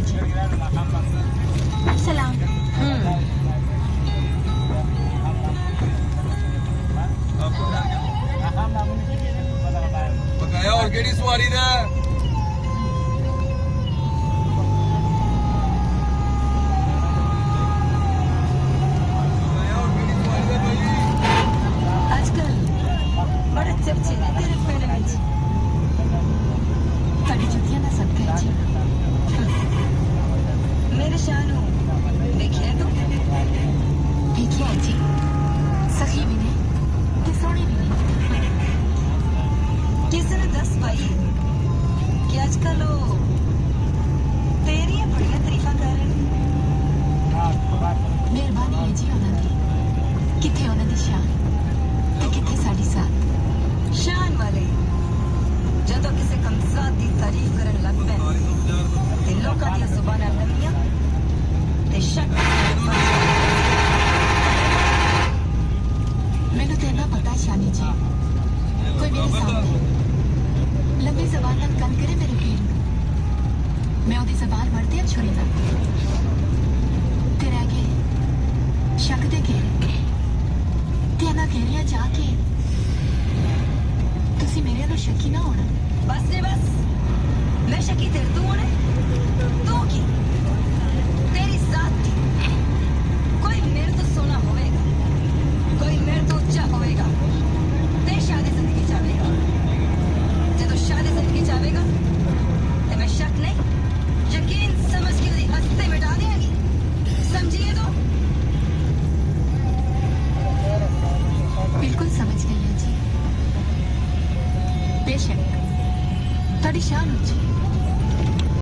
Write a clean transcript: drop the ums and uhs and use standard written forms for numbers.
जी। सलाम। ਬਕਾਇਆ ਹੋਰ ਕਿਹੜੀ ਸਵਾਰੀ ਦਾ ਬਕਾਇਆ ਹੋਰ ਕਿਹੜੀ ਸਵਾਰੀ ਦਾ ਭਾਈ आजकल बड़े चर्चे ने तेरे पेड़ में जी। कड़ी जुतियां ना सदका है जी। मेरे शानू देखिए तो ठीक है जी। सखी भी ने ते सोहनी भी ने। किसी ने दस पाई कि आजकल वो तेरियां बड़ियां तारीफां कर रहे हैं। मेहरबानी है जी उन्हां दी। किथे उन्हां दी शान ते किथे साडी साथ। शान वाले ਜਦੋਂ ਕਿਸੇ ਕਮਜ਼ਾਤ ਦੀ ਤਾਰੀਫ ਕਰਨ ਲੱਗ ਪੈਣ ਤੇ ਲੋਕਾਂ ਦੀਆਂ ਜ਼ੁਬਾਨਾਂ ਨਵੀਆਂ ਤੇ ਸ਼ੱਕ ਮੈਨੂੰ ਤੇ ਨਾ ਪਤਾ ਸ਼ਾਨੀ ਜੀ ਕੋਈ ਮੇਰੇ ਸਾਹਮਣੇ ਲੰਬੀ ਜ਼ਬਾਨ ਨਾਲ ਗੱਲ ਕਰੇ ਮੇਰੇ ਪੀਰ ਨੂੰ ਮੈਂ ਉਹਦੀ ਜ਼ਬਾਨ ਵਰਤੇ ਛੁਰੀ ਨਾ ਤੇ ਰਹਿ ਗਏ ਸ਼ੱਕ ਦੇ ਘੇਰੇ ਤੇ ਇਹਨਾਂ ਘੇਰਿਆਂ ਜਾ ਕੇ ਤੁਸੀਂ ਮੇਰੇ ਨੂੰ ਸ਼ੱਕੀ ਨਾ ਹੋਣਾ बस रे बस मैं शकी तेरे तू होने तू की तेरी जात की कोई मेरे तो सोना होएगा कोई मेरे तो ऊंचा होएगा ते शादी जिंदगी चाहेगा जब शादी जिंदगी चाहेगा ते मैं शक नहीं यकीन समझ के उदी हस्ते मिटा देंगी समझिए तो बिल्कुल समझ गई है जी बेशक ਤੁਹਾਡੀ ਸ਼ਾਨ ਉੱਚੀ